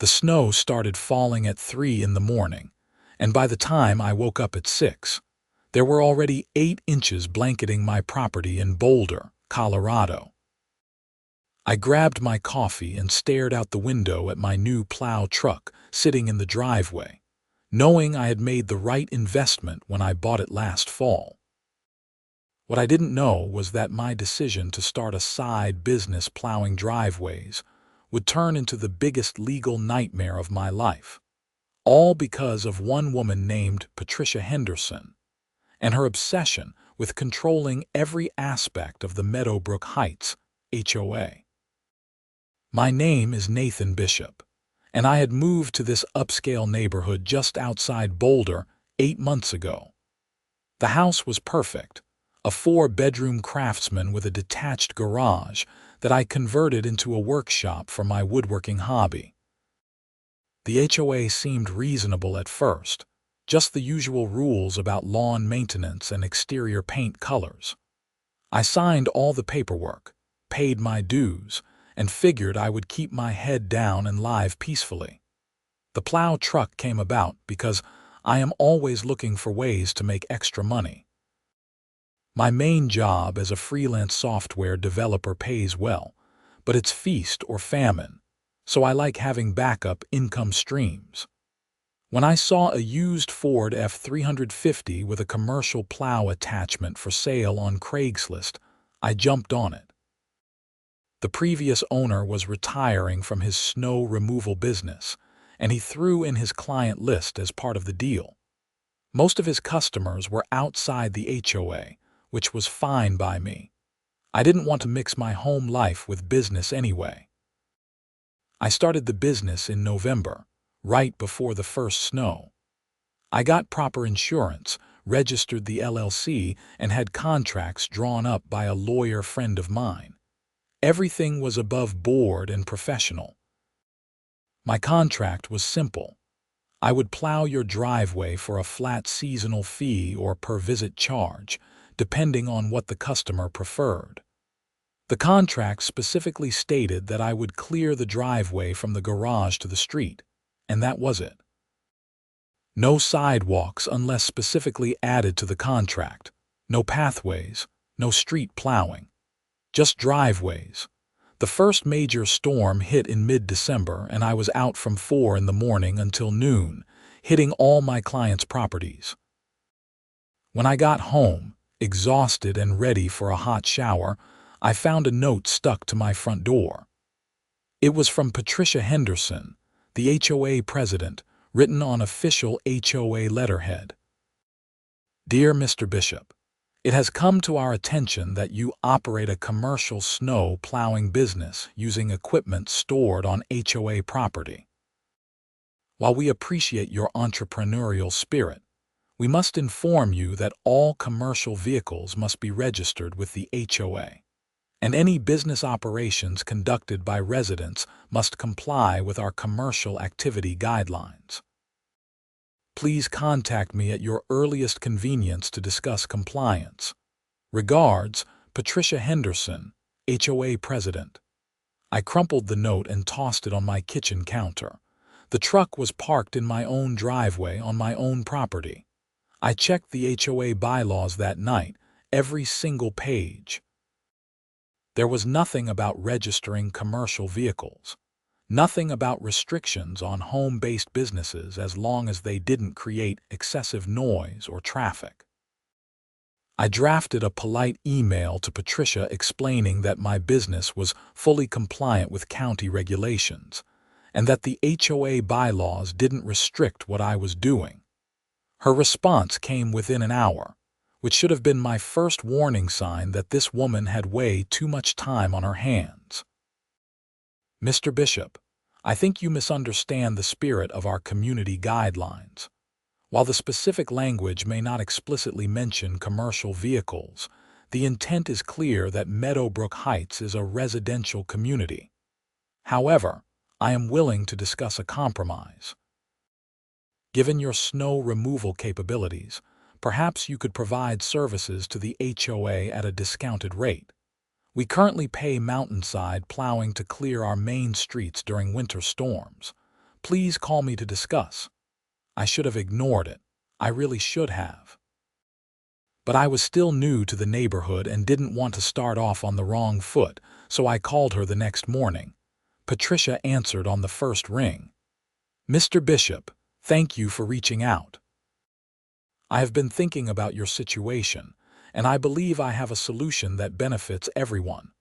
The snow started falling at 3 in the morning, and by the time I woke up at 6, there were already 8 inches blanketing my property in Boulder, Colorado. I grabbed my coffee and stared out the window at my new plow truck sitting in the driveway, knowing I had made the right investment when I bought it last fall. What I didn't know was that my decision to start a side business plowing driveways would turn into the biggest legal nightmare of my life, all because of one woman named Patricia Henderson and her obsession with controlling every aspect of the Meadowbrook Heights HOA. My name is Nathan Bishop, and I had moved to this upscale neighborhood just outside Boulder 8 months ago. The house was perfect, a 4-bedroom craftsman with a detached garage that I converted into a workshop for my woodworking hobby. The HOA seemed reasonable at first, just the usual rules about lawn maintenance and exterior paint colors. I signed all the paperwork, paid my dues, and figured I would keep my head down and live peacefully. The plow truck came about because I am always looking for ways to make extra money. My main job as a freelance software developer pays well, but it's feast or famine, so I like having backup income streams. When I saw a used Ford F350 with a commercial plow attachment for sale on Craigslist, I jumped on it. The previous owner was retiring from his snow removal business, and he threw in his client list as part of the deal. Most of his customers were outside the HOA, which was fine by me. I didn't want to mix my home life with business anyway. I started the business in November, right before the first snow. I got proper insurance, registered the LLC, and had contracts drawn up by a lawyer friend of mine. Everything was above board and professional. My contract was simple. I would plow your driveway for a flat seasonal fee or per visit charge, depending on what the customer preferred. The contract specifically stated that I would clear the driveway from the garage to the street, and that was it. No sidewalks unless specifically added to the contract, no pathways, no street plowing, just driveways. The first major storm hit in mid-December, and I was out from 4 in the morning until noon, hitting all my clients' properties. When I got home, exhausted and ready for a hot shower, I found a note stuck to my front door. It was from Patricia Henderson, the HOA president, written on official HOA letterhead. Dear Mr. Bishop, it has come to our attention that you operate a commercial snow plowing business using equipment stored on HOA property. While we appreciate your entrepreneurial spirit, we must inform you that all commercial vehicles must be registered with the HOA, and any business operations conducted by residents must comply with our commercial activity guidelines. Please contact me at your earliest convenience to discuss compliance. Regards, Patricia Henderson, HOA President. I crumpled the note and tossed it on my kitchen counter. The truck was parked in my own driveway on my own property. I checked the HOA bylaws that night, every single page. There was nothing about registering commercial vehicles. Nothing about restrictions on home-based businesses as long as they didn't create excessive noise or traffic. I drafted a polite email to Patricia explaining that my business was fully compliant with county regulations and that the HOA bylaws didn't restrict what I was doing. Her response came within an hour, which should have been my first warning sign that this woman had way too much time on her hands. Mr. Bishop, I think you misunderstand the spirit of our community guidelines. While the specific language may not explicitly mention commercial vehicles, the intent is clear that Meadowbrook Heights is a residential community. However, I am willing to discuss a compromise. Given your snow removal capabilities, perhaps you could provide services to the HOA at a discounted rate. We currently pay mountainside plowing to clear our main streets during winter storms, Please call me to discuss. I should have ignored it. I really should have. But I was still new to the neighborhood and didn't want to start off on the wrong foot, so I called her the next morning. Patricia answered on the first ring. "Mr. Bishop, thank you for reaching out. I have been thinking about your situation, and I believe I have a solution that benefits everyone."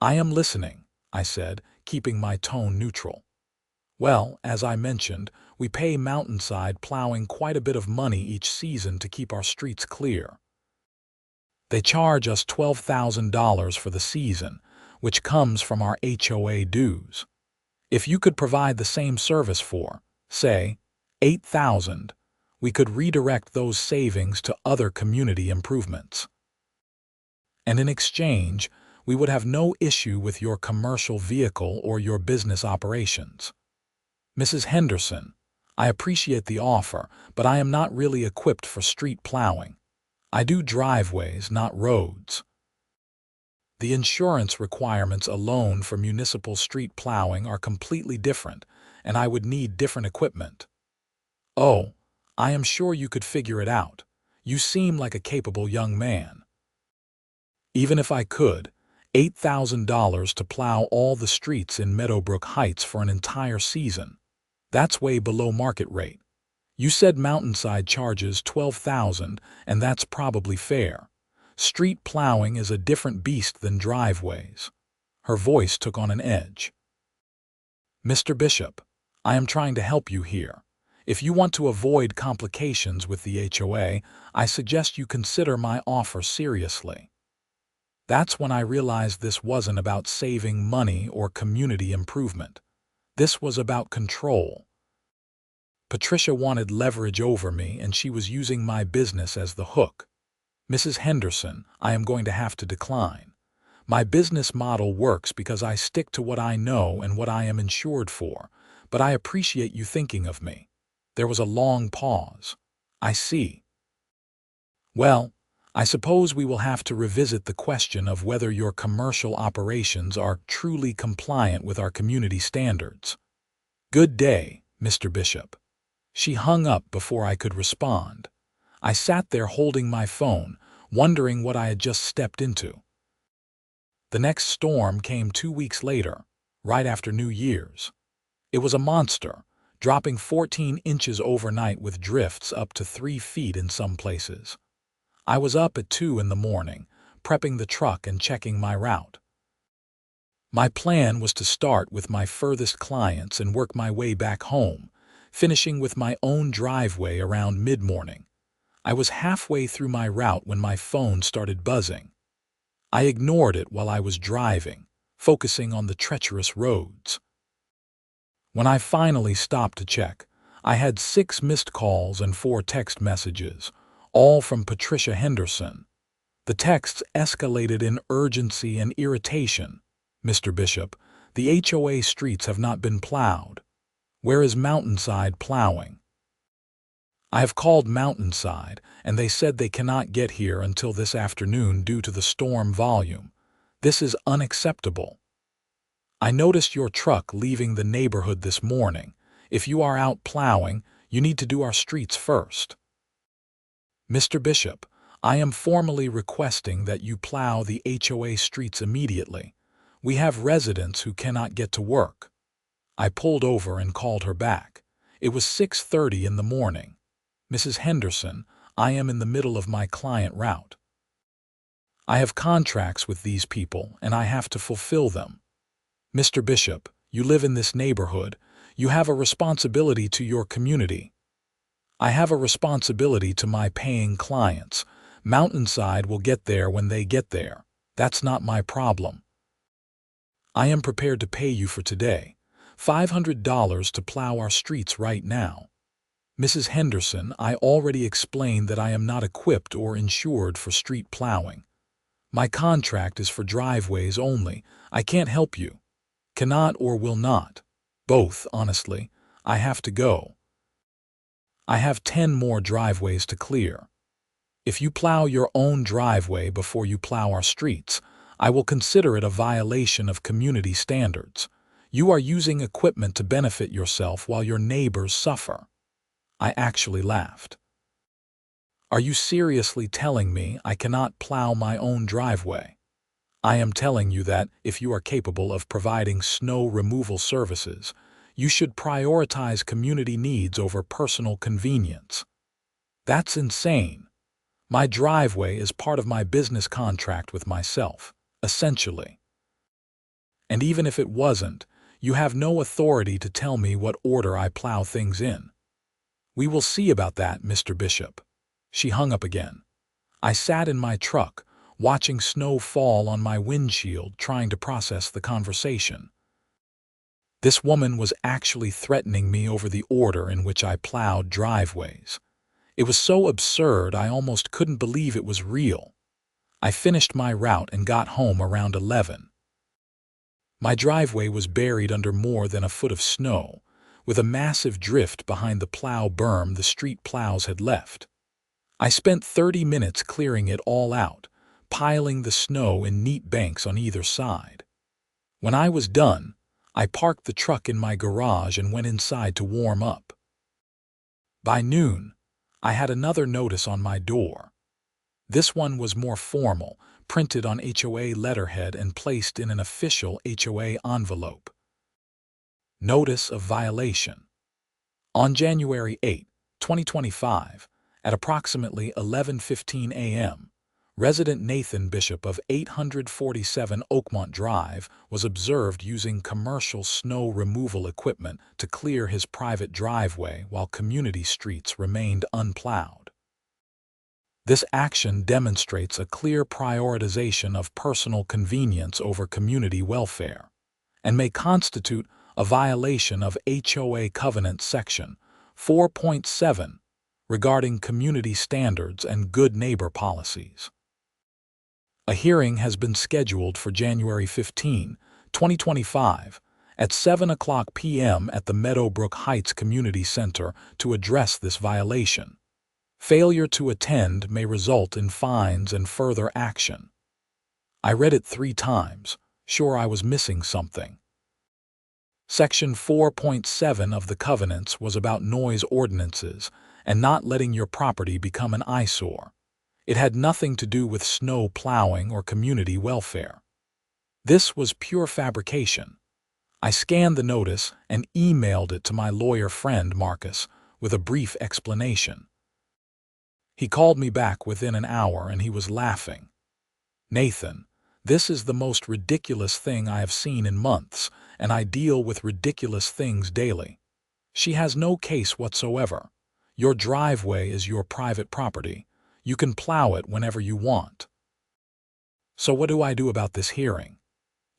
"I am listening," I said, keeping my tone neutral. "Well, as I mentioned, we pay Mountainside Plowing quite a bit of money each season to keep our streets clear. They charge us $12,000 for the season, which comes from our HOA dues. If you could provide the same service for, say, $8,000, we could redirect those savings to other community improvements. And in exchange, we would have no issue with your commercial vehicle or your business operations. Mrs. Henderson, I appreciate the offer, but I am not really equipped for street plowing. I do driveways, not roads. The insurance requirements alone for municipal street plowing are completely different, and I would need different equipment." "Oh, I am sure you could figure it out. You seem like a capable young man." "Even if I could, $8,000 to plow all the streets in Meadowbrook Heights for an entire season. That's way below market rate. You said Mountainside charges $12,000, and that's probably fair. Street plowing is a different beast than driveways." Her voice took on an edge. "Mr. Bishop, I am trying to help you here. If you want to avoid complications with the HOA, I suggest you consider my offer seriously." That's when I realized this wasn't about saving money or community improvement. This was about control. Patricia wanted leverage over me, and she was using my business as the hook. "Mrs. Henderson, I am going to have to decline. My business model works because I stick to what I know and what I am insured for, but I appreciate you thinking of me." There was a long pause. "I see. Well, I suppose we will have to revisit the question of whether your commercial operations are truly compliant with our community standards. Good day, Mr. Bishop." She hung up before I could respond. I sat there holding my phone, wondering what I had just stepped into. The next storm came 2 weeks later, right after New Year's. It was a monster, dropping 14 inches overnight with drifts up to 3 feet in some places. I was up at 2 in the morning, prepping the truck and checking my route. My plan was to start with my furthest clients and work my way back home, finishing with my own driveway around mid-morning. I was halfway through my route when my phone started buzzing. I ignored it while I was driving, focusing on the treacherous roads. When I finally stopped to check, I had 6 missed calls and 4 text messages, all from Patricia Henderson. The texts escalated in urgency and irritation. "Mr. Bishop, the HOA streets have not been plowed. Where is Mountainside Plowing? I have called Mountainside, and they said they cannot get here until this afternoon due to the storm volume. This is unacceptable. I noticed your truck leaving the neighborhood this morning. If you are out plowing, you need to do our streets first. Mr. Bishop, I am formally requesting that you plow the HOA streets immediately. We have residents who cannot get to work." I pulled over and called her back. It was 6:30 in the morning. "Mrs. Henderson, I am in the middle of my client route. I have contracts with these people, and I have to fulfill them. Mr. Bishop, you live in this neighborhood. You have a responsibility to your community. I have a responsibility to my paying clients. Mountainside will get there when they get there. That's not my problem. I am prepared to pay you for today, $500 to plow our streets right now. Mrs. Henderson, I already explained that I am not equipped or insured for street plowing. My contract is for driveways only. I can't help you. Cannot or will not. Both, honestly. I have to go. I have 10 more driveways to clear. If you plow your own driveway before you plow our streets, I will consider it a violation of community standards. You are using equipment to benefit yourself while your neighbors suffer." I actually laughed. "Are you seriously telling me I cannot plow my own driveway? I am telling you that if you are capable of providing snow removal services, you should prioritize community needs over personal convenience. That's insane. My driveway is part of my business contract with myself, essentially. And even if it wasn't, you have no authority to tell me what order I plow things in." "We will see about that, Mr. Bishop." She hung up again. I sat in my truck, watching snow fall on my windshield, trying to process the conversation. This woman was actually threatening me over the order in which I plowed driveways. It was so absurd I almost couldn't believe it was real. I finished my route and got home around 11. My driveway was buried under more than a foot of snow, with a massive drift behind the plow berm the street plows had left. I spent 30 minutes clearing it all out, piling the snow in neat banks on either side. When I was done, I parked the truck in my garage and went inside to warm up. By noon, I had another notice on my door. This one was more formal, printed on HOA letterhead and placed in an official HOA envelope. Notice of violation. On January 8, 2025, at approximately 11:15 a.m., resident Nathan Bishop of 847 Oakmont Drive was observed using commercial snow removal equipment to clear his private driveway while community streets remained unplowed. This action demonstrates a clear prioritization of personal convenience over community welfare, and may constitute a violation of HOA Covenant Section 4.7 regarding community standards and good neighbor policies. A hearing has been scheduled for January 15, 2025, at 7:00 p.m. at the Meadowbrook Heights Community Center to address this violation. Failure to attend may result in fines and further action. I read it 3 times, sure I was missing something. Section 4.7 of the covenants was about noise ordinances and not letting your property become an eyesore. It had nothing to do with snow plowing or community welfare. This was pure fabrication. I scanned the notice and emailed it to my lawyer friend Marcus with a brief explanation. He called me back within an hour and he was laughing. "Nathan, this is the most ridiculous thing I have seen in months, and I deal with ridiculous things daily. She has no case whatsoever. Your driveway is your private property. You can plow it whenever you want. So what do I do about this hearing?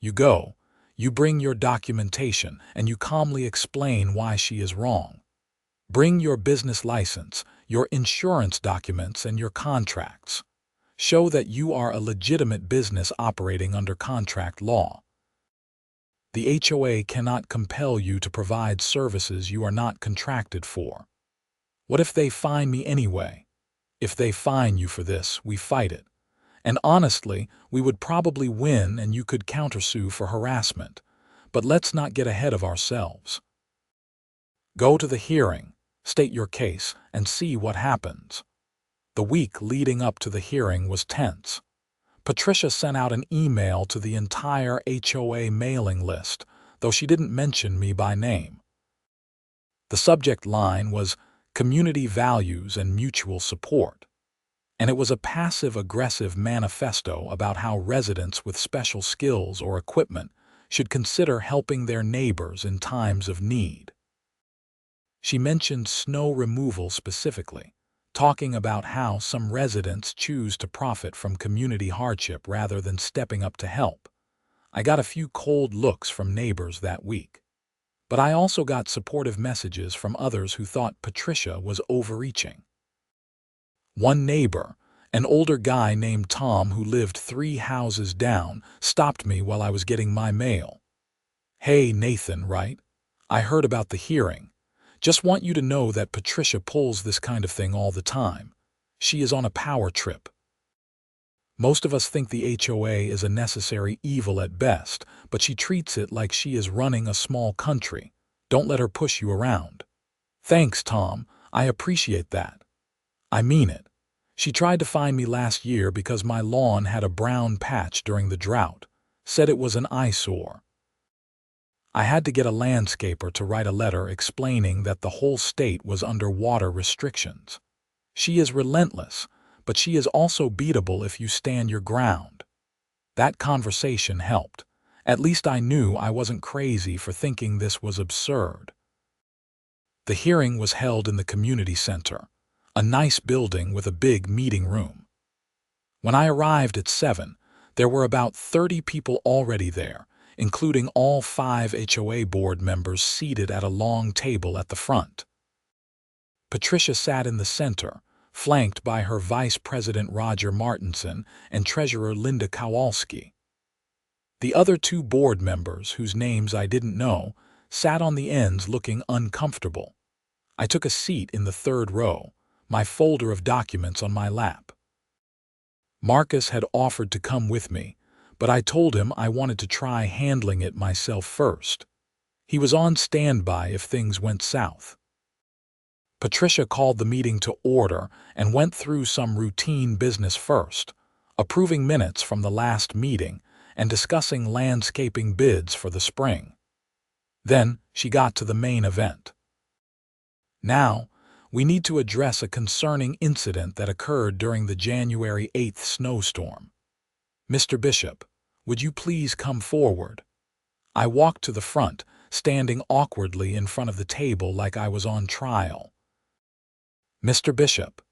You go, you bring your documentation, and you calmly explain why she is wrong. Bring your business license, your insurance documents, and your contracts. Show that you are a legitimate business operating under contract law. The HOA cannot compel you to provide services you are not contracted for. What if they fine me anyway? If they fine you for this, we fight it. And honestly, we would probably win and you could countersue for harassment. But let's not get ahead of ourselves. Go to the hearing, state your case, and see what happens." The week leading up to the hearing was tense. Patricia sent out an email to the entire HOA mailing list, though she didn't mention me by name. The subject line was "Community Values and Mutual Support," and it was a passive-aggressive manifesto about how residents with special skills or equipment should consider helping their neighbors in times of need. She mentioned snow removal specifically, talking about how some residents choose to profit from community hardship rather than stepping up to help. I got a few cold looks from neighbors that week. But I also got supportive messages from others who thought Patricia was overreaching. One neighbor, an older guy named Tom who lived 3 houses down, stopped me while I was getting my mail. "Hey, Nathan, right? I heard about the hearing. Just want you to know that Patricia pulls this kind of thing all the time. She is on a power trip." Most of us think the HOA is a necessary evil at best, but she treats it like she is running a small country. Don't let her push you around. Thanks, Tom. I appreciate that. I mean it. She tried to find me last year because my lawn had a brown patch during the drought. Said it was an eyesore. I had to get a landscaper to write a letter explaining that the whole state was under water restrictions. She is relentless, but she is also beatable if you stand your ground. That conversation helped. At least I knew I wasn't crazy for thinking this was absurd. The hearing was held in the community center, a nice building with a big meeting room. When I arrived at 7, there were about 30 people already there, including all 5 HOA board members seated at a long table at the front. Patricia sat in the center, flanked by her Vice President Roger Martinson and Treasurer Linda Kowalski. The other 2 board members, whose names I didn't know, sat on the ends looking uncomfortable. I took a seat in the 3rd row, my folder of documents on my lap. Marcus had offered to come with me, but I told him I wanted to try handling it myself first. He was on standby if things went south. Patricia called the meeting to order and went through some routine business first, approving minutes from the last meeting and discussing landscaping bids for the spring. Then she got to the main event. Now, we need to address a concerning incident that occurred during the January 8th snowstorm. Mr. Bishop, would you please come forward? I walked to the front, standing awkwardly in front of the table like I was on trial. Mr. Bishop,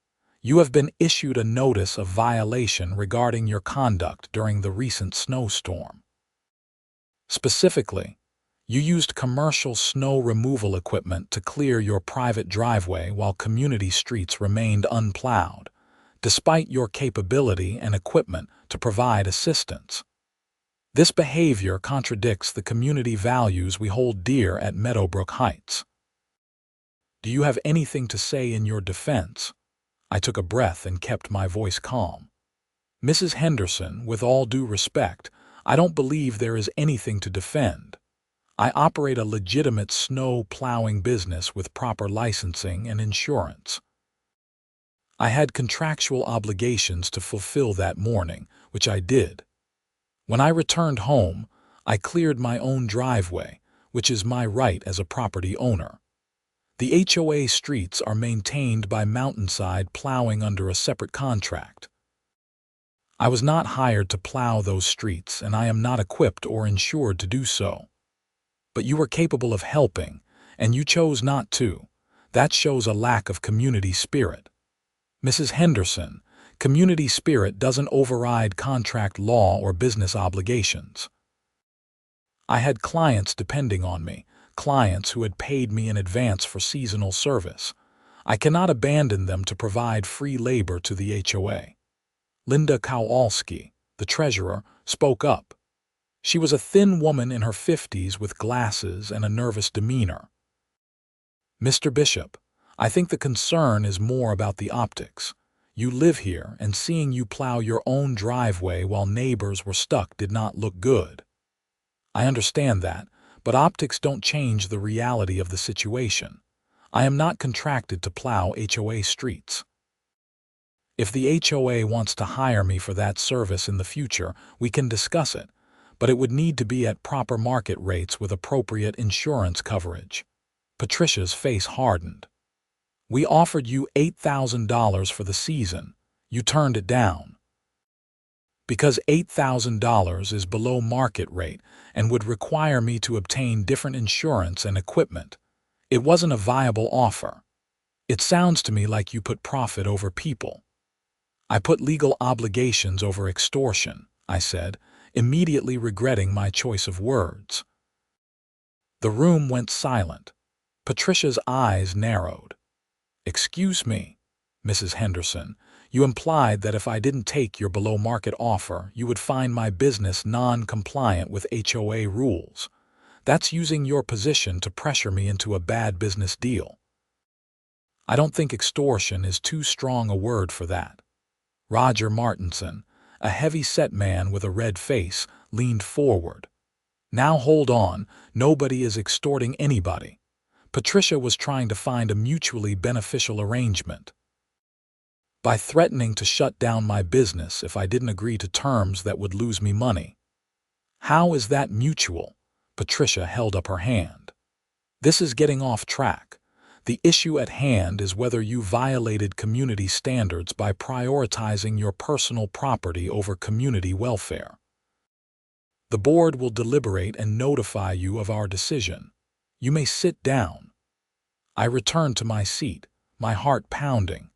you have been issued a notice of violation regarding your conduct during the recent snowstorm. Specifically, you used commercial snow removal equipment to clear your private driveway while community streets remained unplowed, despite your capability and equipment to provide assistance. This behavior contradicts the community values we hold dear at Meadowbrook Heights. Do you have anything to say in your defense? I took a breath and kept my voice calm. Mrs. Henderson, with all due respect, I don't believe there is anything to defend. I operate a legitimate snow plowing business with proper licensing and insurance. I had contractual obligations to fulfill that morning, which I did. When I returned home, I cleared my own driveway, which is my right as a property owner. The HOA streets are maintained by Mountainside Plowing under a separate contract. I was not hired to plow those streets, and I am not equipped or insured to do so. But you were capable of helping, and you chose not to. That shows a lack of community spirit. Mrs. Henderson, community spirit doesn't override contract law or business obligations. I had clients depending on me, clients who had paid me in advance for seasonal service. I cannot abandon them to provide free labor to the HOA. Linda Kowalski, the treasurer, spoke up. She was a thin woman in her 50s with glasses and a nervous demeanor. Mr. Bishop, I think the concern is more about the optics. You live here, and seeing you plow your own driveway while neighbors were stuck did not look good. I understand that, but optics don't change the reality of the situation. I am not contracted to plow HOA streets. If the HOA wants to hire me for that service in the future, we can discuss it, but it would need to be at proper market rates with appropriate insurance coverage. Patricia's face hardened. We offered you $8,000 for the season. You turned it down. Because $8,000 is below market rate and would require me to obtain different insurance and equipment. It wasn't a viable offer. It sounds to me like you put profit over people. I put legal obligations over extortion, I said, immediately regretting my choice of words. The room went silent. Patricia's eyes narrowed. Excuse me, Mrs. Henderson, you implied that if I didn't take your below-market offer, you would find my business non-compliant with HOA rules. That's using your position to pressure me into a bad business deal. I don't think extortion is too strong a word for that. Roger Martinson, A heavy-set man with a red face leaned forward. "Now hold on, nobody is extorting anybody." Patricia was trying to find a mutually beneficial arrangement. By threatening to shut down my business if I didn't agree to terms that would lose me money. "How is that mutual?" Patricia held up her hand. "This is getting off track. The issue at hand is whether you violated community standards by prioritizing your personal property over community welfare. The board will deliberate and notify you of our decision. You may sit down." I returned to my seat, my heart pounding.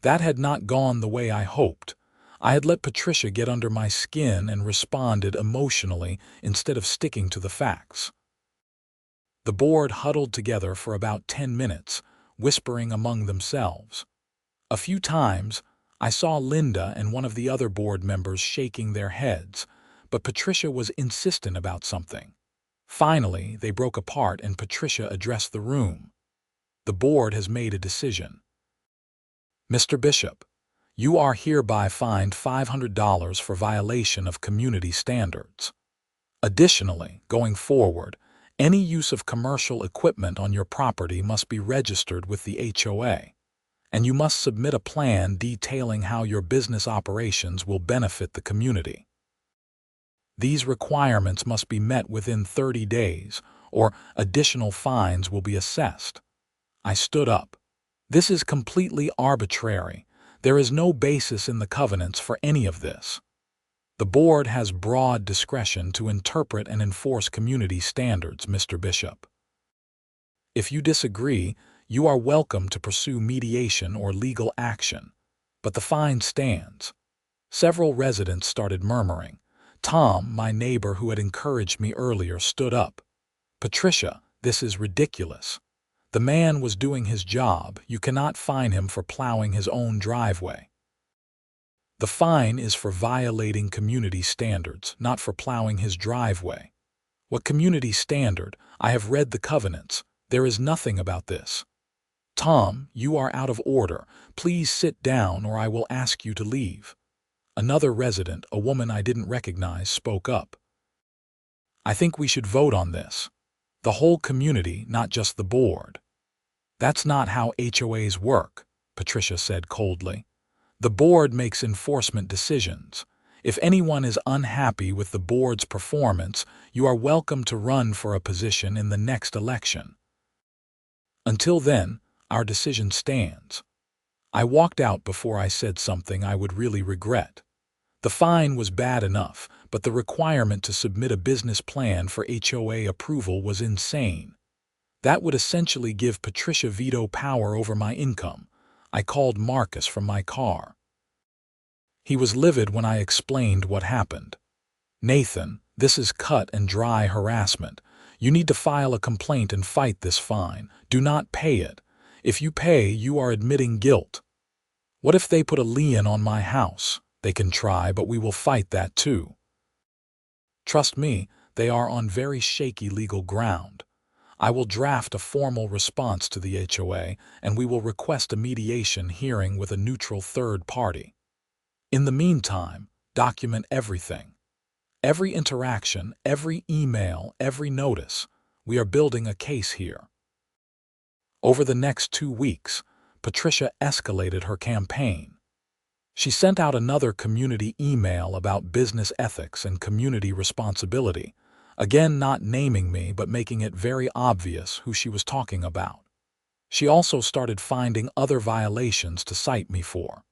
That had not gone the way I hoped. I had let Patricia get under my skin and responded emotionally instead of sticking to the facts. The board huddled together for about 10 minutes, whispering among themselves. A few times, I saw Linda and one of the other board members shaking their heads, but Patricia was insistent about something. Finally, they broke apart and Patricia addressed the room. "The board has made a decision. Mr. Bishop, you are hereby fined $500 for violation of community standards. Additionally, going forward, any use of commercial equipment on your property must be registered with the HOA, and you must submit a plan detailing how your business operations will benefit the community. These requirements must be met within 30 days, or additional fines will be assessed." I stood up. "This is completely arbitrary. There is no basis in the covenants for any of this. The board has broad discretion to interpret and enforce community standards, Mr. Bishop. If you disagree, you are welcome to pursue mediation or legal action, but the fine stands." Several residents started murmuring. Tom, my neighbor who had encouraged me earlier, stood up. "Patricia, this is ridiculous. The man was doing his job. You cannot fine him for plowing his own driveway. The fine is for violating community standards, not for plowing his driveway." "What community standard? I have read the covenants. There is nothing about this." "Tom, you are out of order. Please sit down or I will ask you to leave." Another resident, a woman I didn't recognize, spoke up. "I think we should vote on this. The whole community, not just the board." "That's not how HOAs work," Patricia said coldly. "The board makes enforcement decisions. If anyone is unhappy with the board's performance, you are welcome to run for a position in the next election. Until then, our decision stands." I walked out before I said something I would really regret. The fine was bad enough, but the requirement to submit a business plan for HOA approval was insane. That would essentially give Patricia veto power over my income. I called Marcus from my car. He was livid when I explained what happened. "Nathan, this is cut and dry harassment. You need to file a complaint and fight this fine. Do not pay it. If you pay, you are admitting guilt." "What if they put a lien on my house?" "They can try, but we will fight that too. Trust me, they are on very shaky legal ground. I will draft a formal response to the HOA, and we will request a mediation hearing with a neutral third party. In the meantime, document everything. Every interaction, every email, every notice. We are building a case here." Over the next 2 weeks, Patricia escalated her campaign. She sent out another community email about business ethics and community responsibility, again not naming me but making it very obvious who she was talking about. She also started finding other violations to cite me for.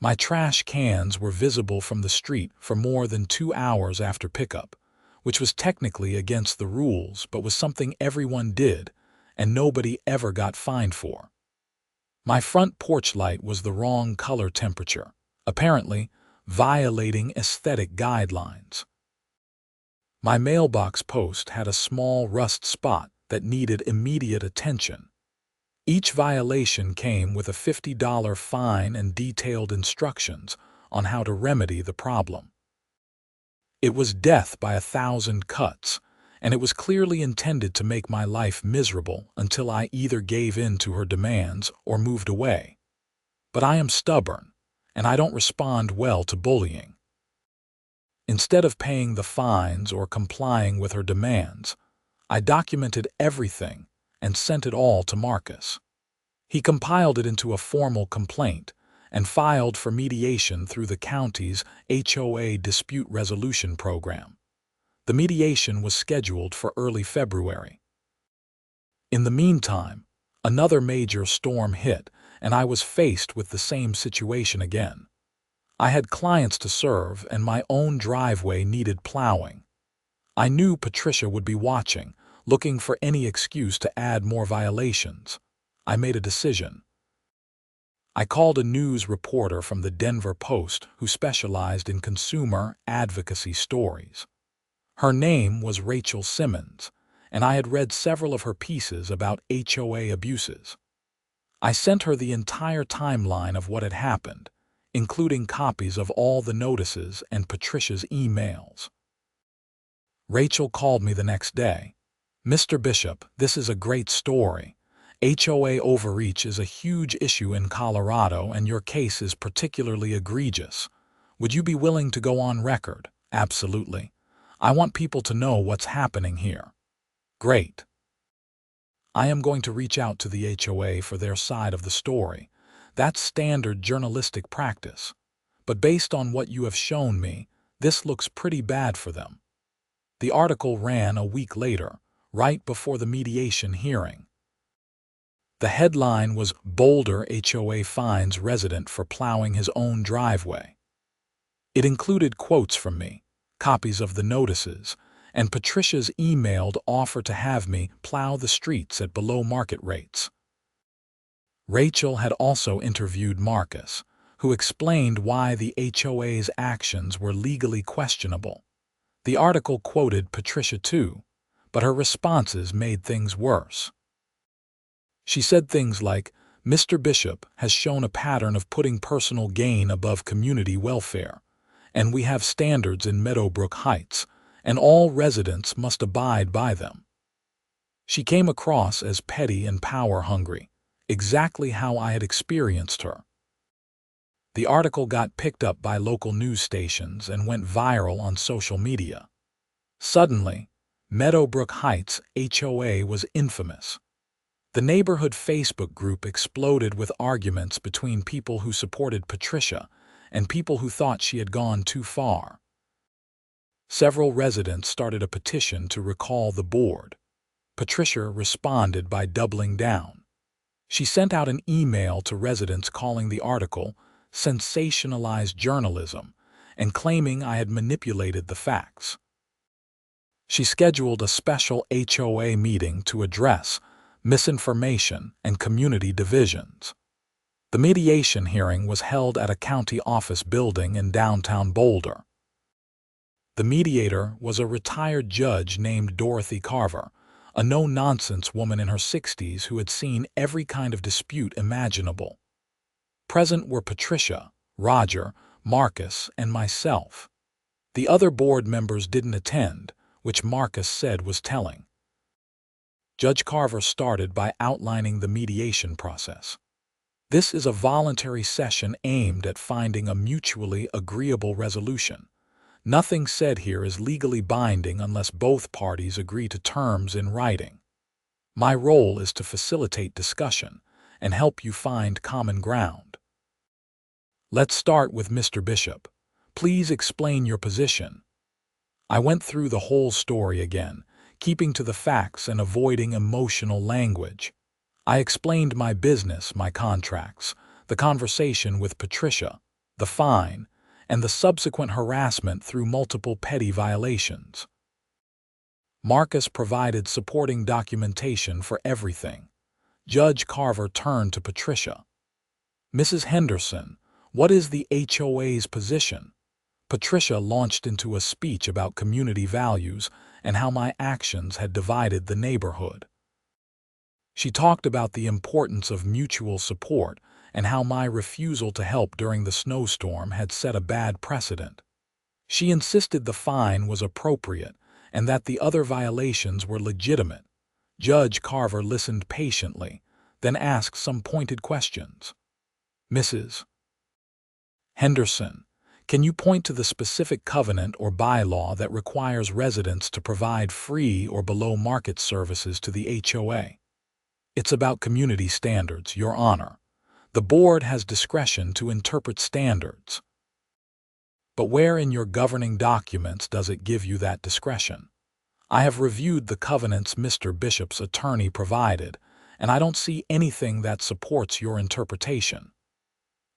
My trash cans were visible from the street for more than 2 hours after pickup, which was technically against the rules but was something everyone did and nobody ever got fined for. My front porch light was the wrong color temperature, apparently violating aesthetic guidelines. My mailbox post had a small rust spot that needed immediate attention. Each violation came with a $50 fine and detailed instructions on how to remedy the problem. It was death by 1,000 cuts, and it was clearly intended to make my life miserable until I either gave in to her demands or moved away. But I am stubborn, and I don't respond well to bullying. Instead of paying the fines or complying with her demands, I documented everything and sent it all to Marcus. He compiled it into a formal complaint and filed for mediation through the county's HOA dispute resolution program. The mediation was scheduled for early February. In the meantime, another major storm hit, and I was faced with the same situation again. I had clients to serve, and my own driveway needed plowing. I knew Patricia would be watching, looking for any excuse to add more violations. I made a decision. I called a news reporter from the Denver Post who specialized in consumer advocacy stories. Her name was Rachel Simmons, and I had read several of her pieces about HOA abuses. I sent her the entire timeline of what had happened, including copies of all the notices and Patricia's emails. Rachel called me the next day. "Mr. Bishop, this is a great story. HOA overreach is a huge issue in Colorado, and your case is particularly egregious. Would you be willing to go on record?" "Absolutely. I want people to know what's happening here." "Great. I am going to reach out to the HOA for their side of the story. That's standard journalistic practice. But based on what you have shown me, this looks pretty bad for them." The article ran a week later, right before the mediation hearing. The headline was "Boulder HOA Fines Resident for Plowing His Own Driveway." It included quotes from me, copies of the notices, and Patricia's emailed offer to have me plow the streets at below market rates. Rachel had also interviewed Marcus, who explained why the HOA's actions were legally questionable. The article quoted Patricia too, but her responses made things worse. She said things like, "Mr. Bishop has shown a pattern of putting personal gain above community welfare, and we have standards in Meadowbrook Heights, and all residents must abide by them." She came across as petty and power-hungry, exactly how I had experienced her. The article got picked up by local news stations and went viral on social media. Suddenly, Meadowbrook Heights HOA was infamous. The neighborhood Facebook group exploded with arguments between people who supported Patricia and people who thought she had gone too far. Several residents started a petition to recall the board. Patricia responded by doubling down. She sent out an email to residents calling the article sensationalized journalism and claiming I had manipulated the facts. She scheduled a special HOA meeting to address misinformation and community divisions. The mediation hearing was held at a county office building in downtown Boulder. The mediator was a retired judge named Dorothy Carver, a no-nonsense woman in her 60s who had seen every kind of dispute imaginable. Present were Patricia, Roger, Marcus, and myself. The other board members didn't attend, which Marcus said was telling. Judge Carver started by outlining the mediation process. "This is a voluntary session aimed at finding a mutually agreeable resolution. Nothing said here is legally binding unless both parties agree to terms in writing. My role is to facilitate discussion and help you find common ground. Let's start with Mr. Bishop. Please explain your position." I went through the whole story again, keeping to the facts and avoiding emotional language. I explained my business, my contracts, the conversation with Patricia, the fine, and the subsequent harassment through multiple petty violations. Marcus provided supporting documentation for everything. Judge Carver turned to Patricia. "Mrs. Henderson, what is the HOA's position?" Patricia launched into a speech about community values and how my actions had divided the neighborhood. She talked about the importance of mutual support and how my refusal to help during the snowstorm had set a bad precedent. She insisted the fine was appropriate and that the other violations were legitimate. Judge Carver listened patiently, then asked some pointed questions. "Mrs. Henderson, can you point to the specific covenant or bylaw that requires residents to provide free or below-market services to the HOA? It's about community standards, Your Honor. The board has discretion to interpret standards. But where in your governing documents does it give you that discretion? I have reviewed the covenants Mr. Bishop's attorney provided, and I don't see anything that supports your interpretation.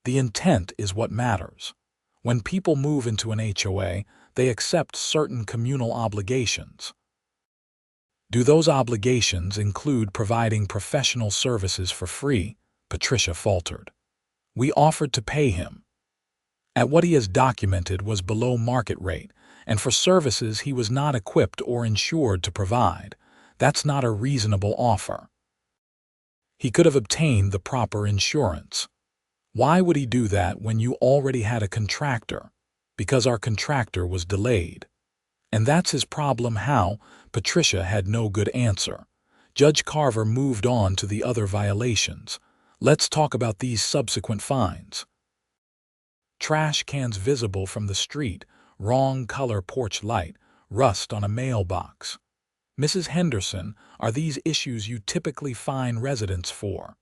The intent is what matters. When people move into an HOA, they accept certain communal obligations. Do those obligations include providing professional services for free? Patricia faltered. We offered to pay him. At what he has documented was below market rate, and for services he was not equipped or insured to provide. That's not a reasonable offer. He could have obtained the proper insurance. Why would he do that when you already had a contractor? Because our contractor was delayed. And that's his problem. How? Patricia had no good answer. Judge Carver moved on to the other violations. Let's talk about these subsequent fines. Trash cans visible from the street, wrong color porch light, rust on a mailbox. Mrs. Henderson, are these issues you typically fine residents for?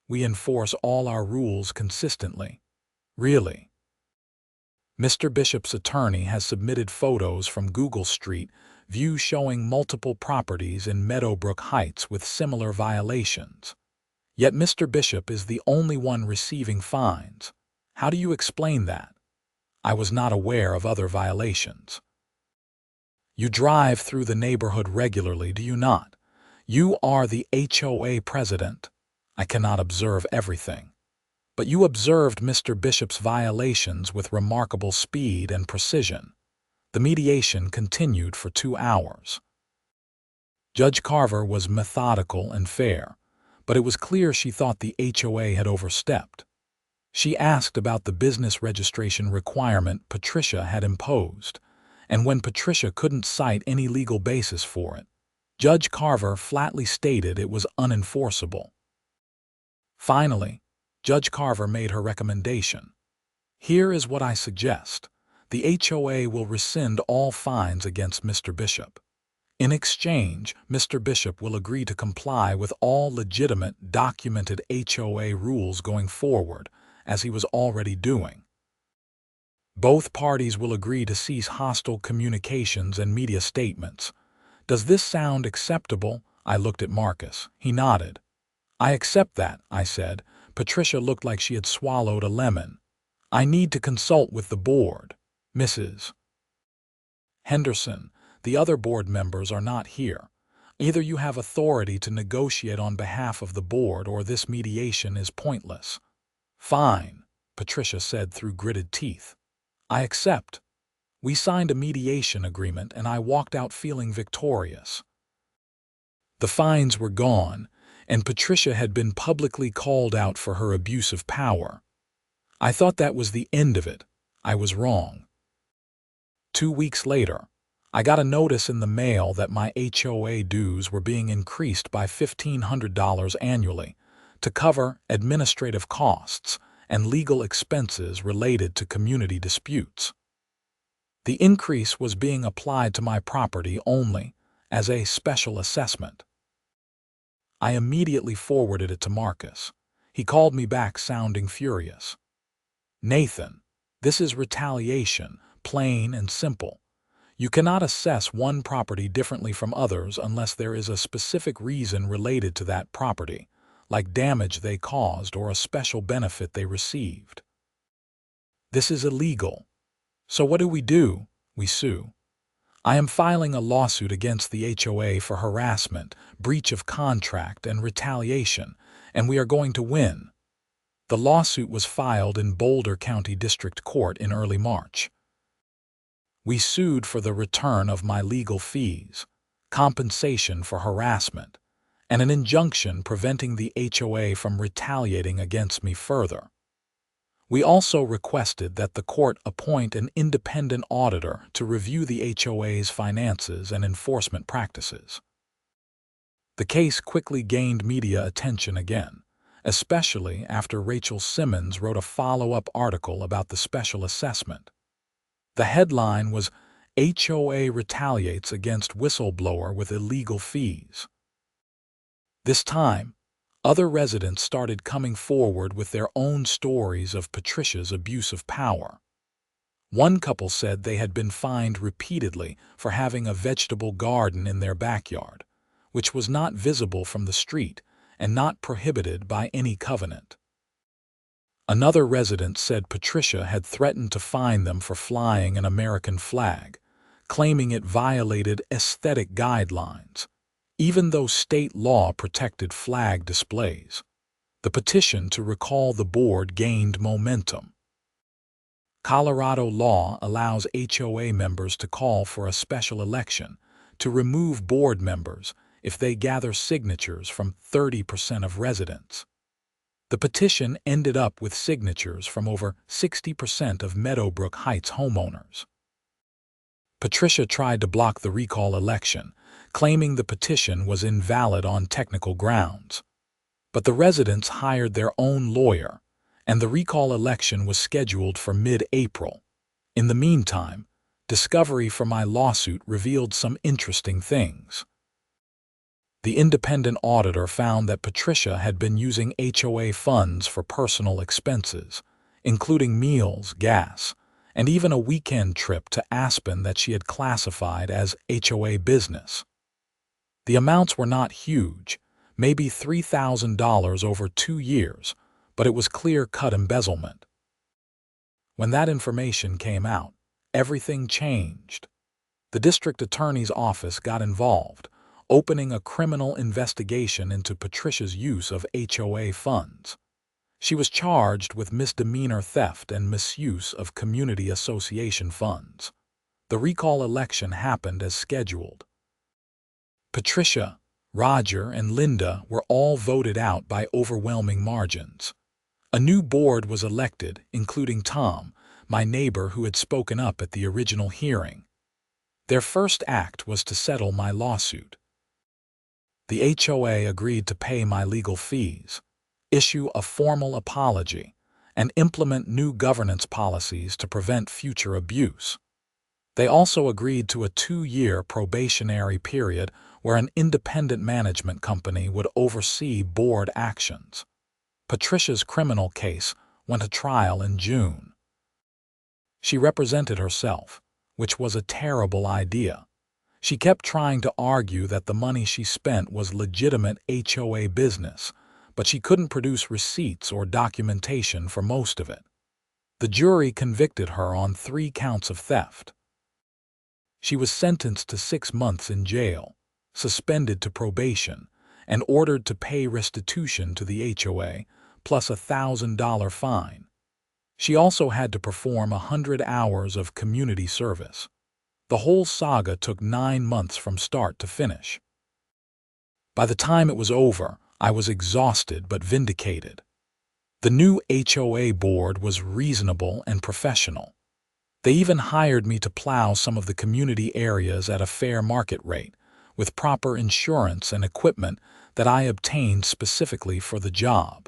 We enforce all our rules consistently. Really? Mr. Bishop's attorney has submitted photos from Google Street View showing multiple properties in Meadowbrook Heights with similar violations. Yet Mr. Bishop is the only one receiving fines. How do you explain that? I was not aware of other violations. You drive through the neighborhood regularly, do you not? You are the HOA president. I cannot observe everything. But you observed Mr. Bishop's violations with remarkable speed and precision. The mediation continued for 2 hours. Judge Carver was methodical and fair, but it was clear she thought the HOA had overstepped. She asked about the business registration requirement Patricia had imposed, and when Patricia couldn't cite any legal basis for it, Judge Carver flatly stated it was unenforceable. Finally, Judge Carver made her recommendation. Here is what I suggest. The HOA will rescind all fines against Mr. Bishop. In exchange, Mr. Bishop will agree to comply with all legitimate, documented HOA rules going forward, as he was already doing. Both parties will agree to cease hostile communications and media statements. Does this sound acceptable? I looked at Marcus. He nodded. I accept that, I said. Patricia looked like she had swallowed a lemon. I need to consult with the board. Mrs. Henderson, the other board members are not here. Either you have authority to negotiate on behalf of the board or this mediation is pointless. Fine, Patricia said through gritted teeth. I accept. We signed a mediation agreement and I walked out feeling victorious. The fines were gone, and Patricia had been publicly called out for her abuse of power. I thought that was the end of it. I was wrong. 2 weeks later, I got a notice in the mail that my HOA dues were being increased by $1,500 annually to cover administrative costs and legal expenses related to community disputes. The increase was being applied to my property only as a special assessment. I immediately forwarded it to Marcus. He called me back sounding furious. Nathan, this is retaliation, plain and simple. You cannot assess one property differently from others unless there is a specific reason related to that property, like damage they caused or a special benefit they received. This is illegal. So what do? We sue. I am filing a lawsuit against the HOA for harassment, breach of contract, and retaliation, and we are going to win. The lawsuit was filed in Boulder County District Court in early March. We sued for the return of my legal fees, compensation for harassment, and an injunction preventing the HOA from retaliating against me further. We also requested that the court appoint an independent auditor to review the HOA's finances and enforcement practices. The case quickly gained media attention again. especially after Rachel Simmons wrote a follow-up article about the special assessment. The headline was, "HOA retaliates against whistleblower with illegal fees." This time, other residents started coming forward with their own stories of Patricia's abuse of power. One couple said they had been fined repeatedly for having a vegetable garden in their backyard, which was not visible from the street and not prohibited by any covenant. Another resident said Patricia had threatened to fine them for flying an American flag, claiming it violated aesthetic guidelines, even though state law protected flag displays. The petition to recall the board gained momentum. Colorado law allows HOA members to call for a special election to remove board members if they gather signatures from 30% of residents. The petition ended up with signatures from over 60% of Meadowbrook Heights homeowners. Patricia tried to block the recall election, claiming the petition was invalid on technical grounds. But the residents hired their own lawyer, and the recall election was scheduled for mid-April. In the meantime, discovery from my lawsuit revealed some interesting things. The independent auditor found that Patricia had been using HOA funds for personal expenses, including meals, gas, and even a weekend trip to Aspen that she had classified as HOA business. The amounts were not huge, maybe $3,000 over 2 years, but it was clear-cut embezzlement. When that information came out, everything changed. The district attorney's office got involved, opening a criminal investigation into Patricia's use of HOA funds. She was charged with misdemeanor theft and misuse of community association funds. The recall election happened as scheduled. Patricia, Roger, and Linda were all voted out by overwhelming margins. A new board was elected, including Tom, my neighbor who had spoken up at the original hearing. Their first act was to settle my lawsuit. The HOA agreed to pay my legal fees, issue a formal apology, and implement new governance policies to prevent future abuse. They also agreed to a 2-year probationary period where an independent management company would oversee board actions. Patricia's criminal case went to trial in June. She represented herself, which was a terrible idea. She kept trying to argue that the money she spent was legitimate HOA business, but she couldn't produce receipts or documentation for most of it. The jury convicted her on 3 counts of theft. She was sentenced to 6 months in jail, suspended to probation, and ordered to pay restitution to the HOA, plus a $1,000 fine. She also had to perform 100 hours of community service. The whole saga took 9 months from start to finish. By the time it was over, I was exhausted but vindicated. The new HOA board was reasonable and professional. They even hired me to plow some of the community areas at a fair market rate, with proper insurance and equipment that I obtained specifically for the job.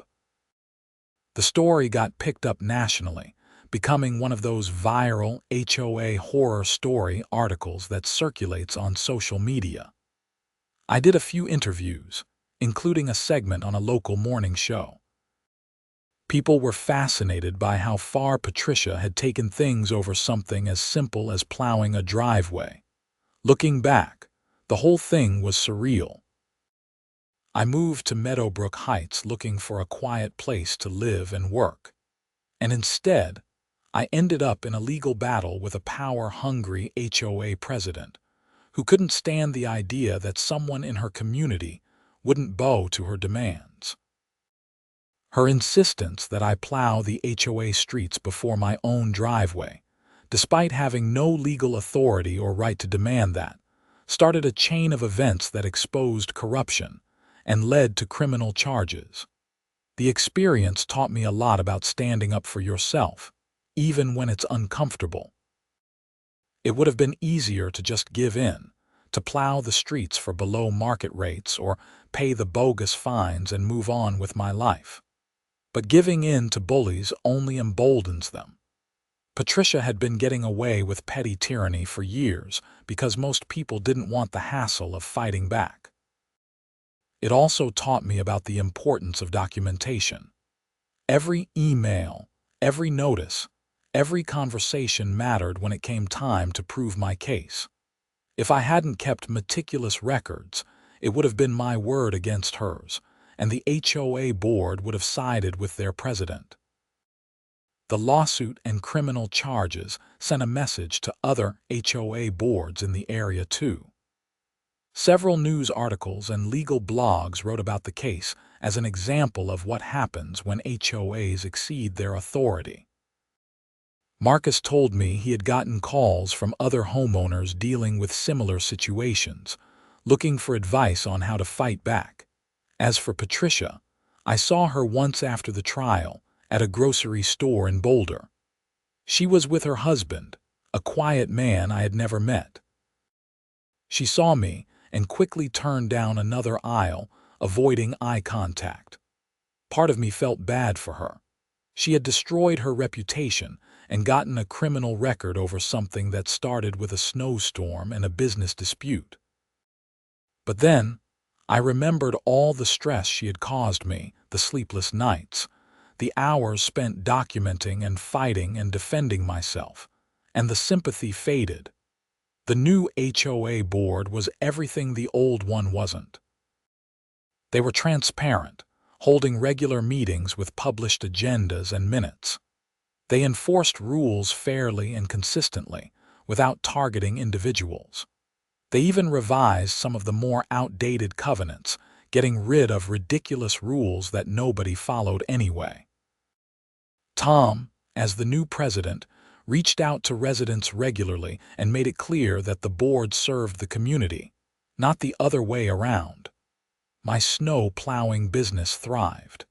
The story got picked up nationally, becoming one of those viral HOA horror story articles that circulates on social media. I did a few interviews, including a segment on a local morning show. People were fascinated by how far Patricia had taken things over something as simple as plowing a driveway. Looking back, the whole thing was surreal. I moved to Meadowbrook Heights looking for a quiet place to live and work. And instead, I ended up in a legal battle with a power-hungry HOA president who couldn't stand the idea that someone in her community wouldn't bow to her demands. Her insistence that I plow the HOA streets before my own driveway, despite having no legal authority or right to demand that, started a chain of events that exposed corruption and led to criminal charges. The experience taught me a lot about standing up for yourself, even when it's uncomfortable. It would have been easier to just give in, to plow the streets for below market rates or pay the bogus fines and move on with my life. But giving in to bullies only emboldens them. Patricia had been getting away with petty tyranny for years because most people didn't want the hassle of fighting back. It also taught me about the importance of documentation. Every email, every notice, every conversation mattered when it came time to prove my case. If I hadn't kept meticulous records, it would have been my word against hers, and the HOA board would have sided with their president. The lawsuit and criminal charges sent a message to other HOA boards in the area too. Several news articles and legal blogs wrote about the case as an example of what happens when HOAs exceed their authority. Marcus told me he had gotten calls from other homeowners dealing with similar situations, looking for advice on how to fight back. As for Patricia, I saw her once after the trial at a grocery store in Boulder. She was with her husband, a quiet man I had never met. She saw me and quickly turned down another aisle, avoiding eye contact. Part of me felt bad for her. She had destroyed her reputation and gotten a criminal record over something that started with a snowstorm and a business dispute. But then, I remembered all the stress she had caused me, the sleepless nights, the hours spent documenting and fighting and defending myself, and the sympathy faded. The new HOA board was everything the old one wasn't. They were transparent, holding regular meetings with published agendas and minutes. They enforced rules fairly and consistently, without targeting individuals. They even revised some of the more outdated covenants, getting rid of ridiculous rules that nobody followed anyway. Tom, as the new president, reached out to residents regularly and made it clear that the board served the community, not the other way around. My snow plowing business thrived.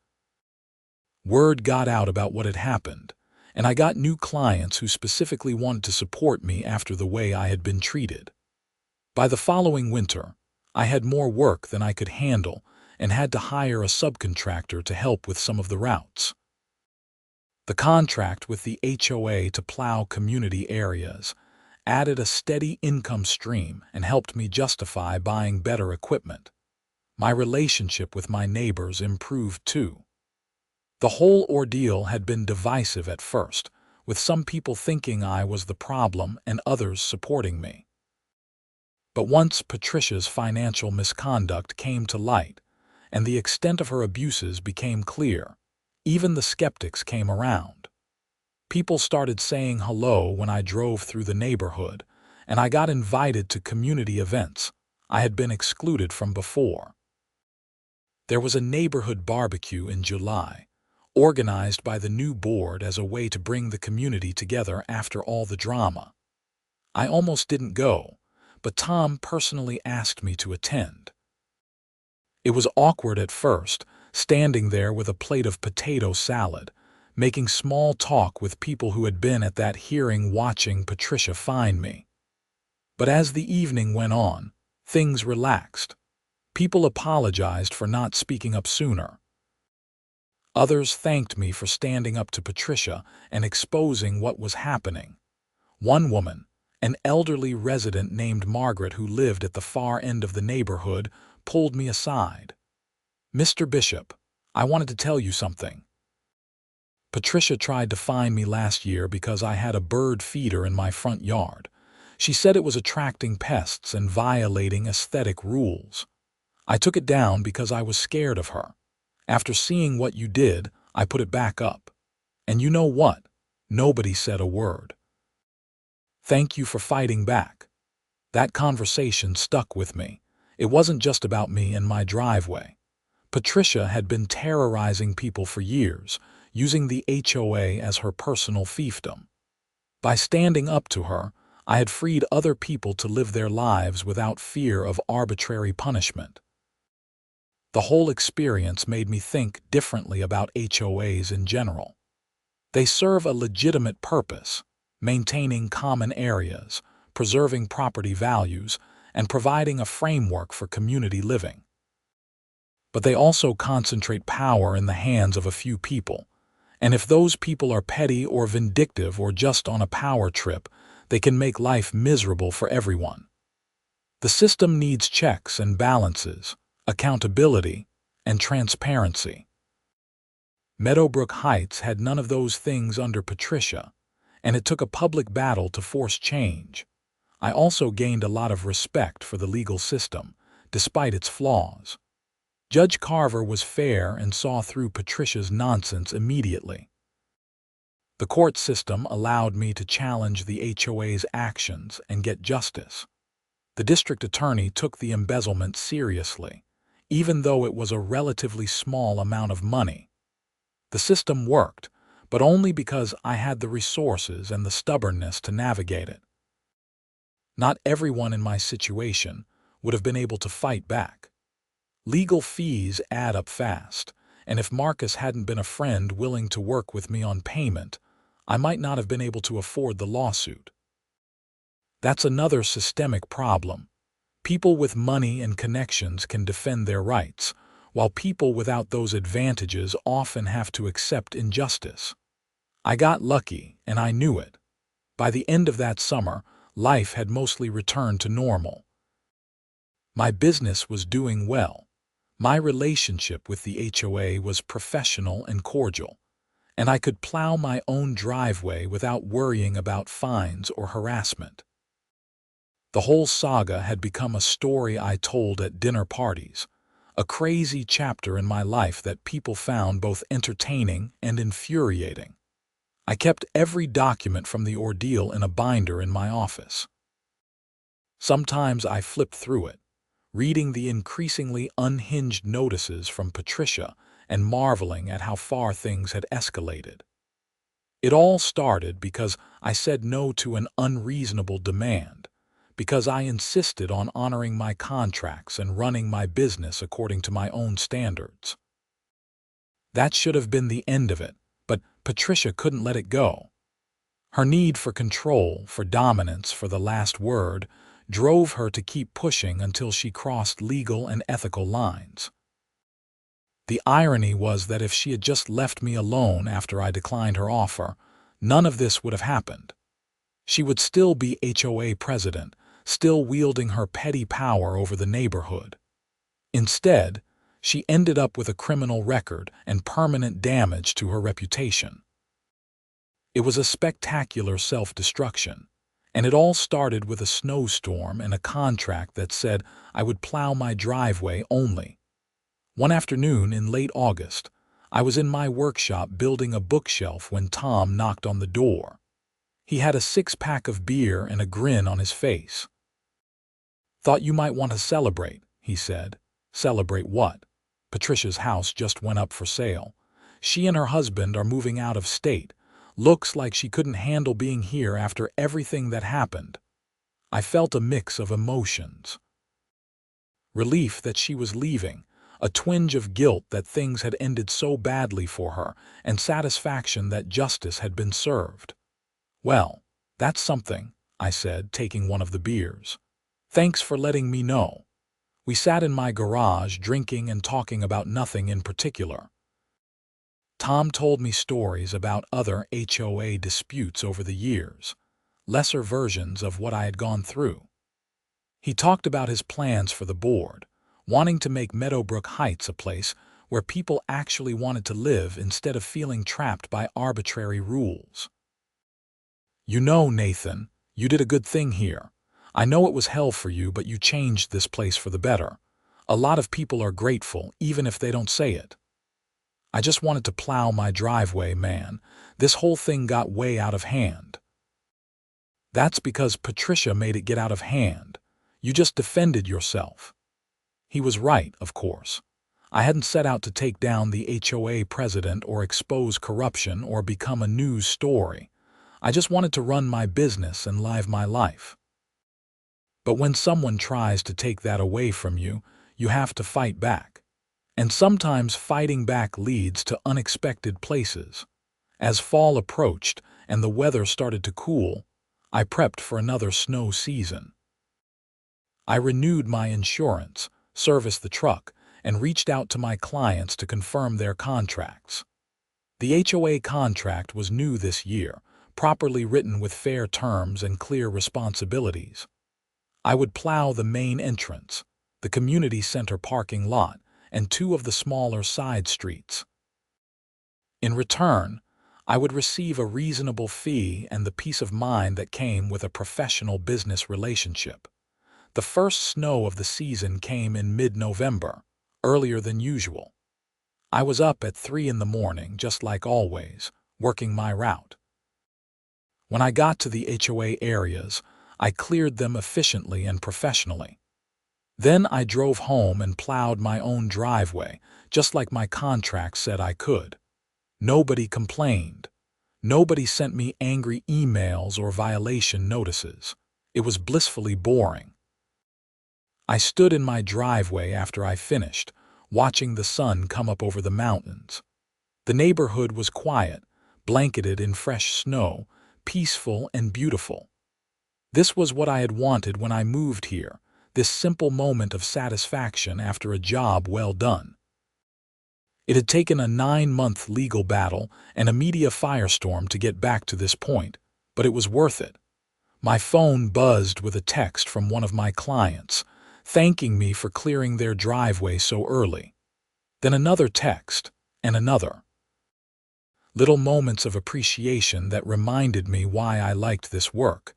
Word got out about what had happened, and I got new clients who specifically wanted to support me after the way I had been treated. By the following winter, I had more work than I could handle and had to hire a subcontractor to help with some of the routes. The contract with the HOA to plow community areas added a steady income stream and helped me justify buying better equipment. My relationship with my neighbors improved too. The whole ordeal had been divisive at first, with some people thinking I was the problem and others supporting me. But once Patricia's financial misconduct came to light, and the extent of her abuses became clear, even the skeptics came around. People started saying hello when I drove through the neighborhood, and I got invited to community events I had been excluded from before. There was a neighborhood barbecue in July, organized by the new board as a way to bring the community together after all the drama. I almost didn't go, but Tom personally asked me to attend. It was awkward at first, standing there with a plate of potato salad, making small talk with people who had been at that hearing watching Patricia fine me. But as the evening went on, things relaxed. People apologized for not speaking up sooner. Others thanked me for standing up to Patricia and exposing what was happening. One woman, an elderly resident named Margaret who lived at the far end of the neighborhood, pulled me aside. "Mr. Bishop, I wanted to tell you something. Patricia tried to fine me last year because I had a bird feeder in my front yard. She said it was attracting pests and violating aesthetic rules. I took it down because I was scared of her. After seeing what you did, I put it back up. And you know what? Nobody said a word. Thank you for fighting back." That conversation stuck with me. It wasn't just about me and my driveway. Patricia had been terrorizing people for years, using the HOA as her personal fiefdom. By standing up to her, I had freed other people to live their lives without fear of arbitrary punishment. The whole experience made me think differently about HOAs in general. They serve a legitimate purpose, maintaining common areas, preserving property values, and providing a framework for community living. But they also concentrate power in the hands of a few people, and if those people are petty or vindictive or just on a power trip, they can make life miserable for everyone. The system needs checks and balances, accountability, and transparency. Meadowbrook Heights had none of those things under Patricia, and it took a public battle to force change. I also gained a lot of respect for the legal system, despite its flaws. Judge Carver was fair and saw through Patricia's nonsense immediately. The court system allowed me to challenge the HOA's actions and get justice. The district attorney took the embezzlement seriously, even though it was a relatively small amount of money. The system worked, but only because I had the resources and the stubbornness to navigate it. Not everyone in my situation would have been able to fight back. Legal fees add up fast, and if Marcus hadn't been a friend willing to work with me on payment, I might not have been able to afford the lawsuit. That's another systemic problem. People with money and connections can defend their rights, while people without those advantages often have to accept injustice. I got lucky, and I knew it. By the end of that summer, life had mostly returned to normal. My business was doing well. My relationship with the HOA was professional and cordial, and I could plow my own driveway without worrying about fines or harassment. The whole saga had become a story I told at dinner parties, a crazy chapter in my life that people found both entertaining and infuriating. I kept every document from the ordeal in a binder in my office. Sometimes I flipped through it, reading the increasingly unhinged notices from Patricia and marveling at how far things had escalated. It all started because I said no to an unreasonable demand, because I insisted on honoring my contracts and running my business according to my own standards. That should have been the end of it, but Patricia couldn't let it go. Her need for control, for dominance, for the last word, drove her to keep pushing until she crossed legal and ethical lines. The irony was that if she had just left me alone after I declined her offer, none of this would have happened. She would still be HOA president, still wielding her petty power over the neighborhood. Instead, she ended up with a criminal record and permanent damage to her reputation. It was a spectacular self-destruction, and it all started with a snowstorm and a contract that said I would plow my driveway only. One afternoon in late August, I was in my workshop building a bookshelf when Tom knocked on the door. He had a six-pack of beer and a grin on his face. "Thought you might want to celebrate," he said. "Celebrate what?" "Patricia's house just went up for sale. She and her husband are moving out of state. Looks like she couldn't handle being here after everything that happened." I felt a mix of emotions. Relief that she was leaving, a twinge of guilt that things had ended so badly for her, and satisfaction that justice had been served. "Well, that's something," I said, taking one of the beers. "Thanks for letting me know." We sat in my garage drinking and talking about nothing in particular. Tom told me stories about other HOA disputes over the years, lesser versions of what I had gone through. He talked about his plans for the board, wanting to make Meadowbrook Heights a place where people actually wanted to live instead of feeling trapped by arbitrary rules. "You know, Nathan, you did a good thing here. I know it was hell for you, but you changed this place for the better. A lot of people are grateful, even if they don't say it." "I just wanted to plow my driveway, man. This whole thing got way out of hand." "That's because Patricia made it get out of hand. You just defended yourself." He was right, of course. I hadn't set out to take down the HOA president or expose corruption or become a news story. I just wanted to run my business and live my life. But when someone tries to take that away from you, you have to fight back. And sometimes fighting back leads to unexpected places. As fall approached and the weather started to cool, I prepped for another snow season. I renewed my insurance, serviced the truck, and reached out to my clients to confirm their contracts. The HOA contract was new this year, properly written with fair terms and clear responsibilities. I would plow the main entrance, the community center parking lot, and two of the smaller side streets. In return, I would receive a reasonable fee and the peace of mind that came with a professional business relationship. The first snow of the season came in mid-November, earlier than usual. I was up at 3 in the morning, just like always, working my route. When I got to the HOA areas, I cleared them efficiently and professionally. Then I drove home and plowed my own driveway, just like my contract said I could. Nobody complained. Nobody sent me angry emails or violation notices. It was blissfully boring. I stood in my driveway after I finished, watching the sun come up over the mountains. The neighborhood was quiet, blanketed in fresh snow, peaceful and beautiful. This was what I had wanted when I moved here, this simple moment of satisfaction after a job well done. It had taken a 9-month legal battle and a media firestorm to get back to this point, but it was worth it. My phone buzzed with a text from one of my clients, thanking me for clearing their driveway so early. Then another text, and another. Little moments of appreciation that reminded me why I liked this work.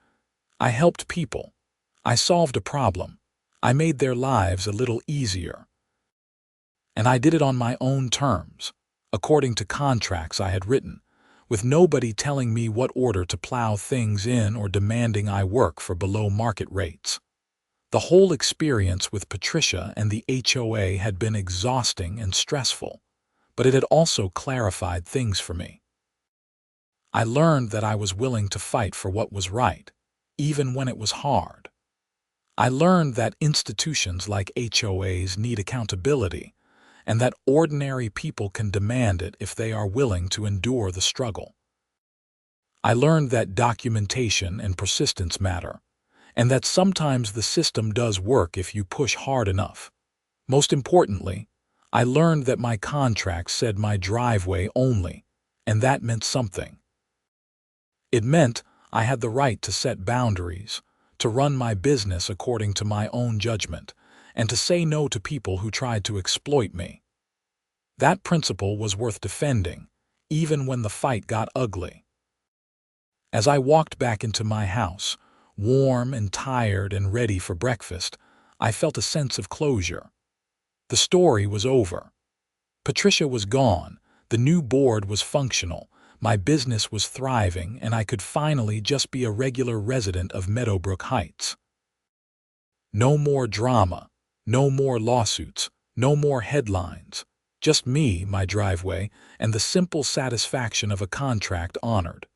I helped people. I solved a problem. I made their lives a little easier. And I did it on my own terms, according to contracts I had written, with nobody telling me what order to plow things in or demanding I work for below market rates. The whole experience with Patricia and the HOA had been exhausting and stressful, but it had also clarified things for me. I learned that I was willing to fight for what was right, even when it was hard. I learned that institutions like HOAs need accountability, and that ordinary people can demand it if they are willing to endure the struggle. I learned that documentation and persistence matter, and that sometimes the system does work if you push hard enough. Most importantly, I learned that my contract said my driveway only, and that meant something. It meant I had the right to set boundaries, to run my business according to my own judgment, and to say no to people who tried to exploit me. That principle was worth defending, even when the fight got ugly. As I walked back into my house, warm and tired and ready for breakfast, I felt a sense of closure. The story was over. Patricia was gone, the new board was functional, my business was thriving, and I could finally just be a regular resident of Meadowbrook Heights. No more drama, no more lawsuits, no more headlines. Just me, my driveway, and the simple satisfaction of a contract honored.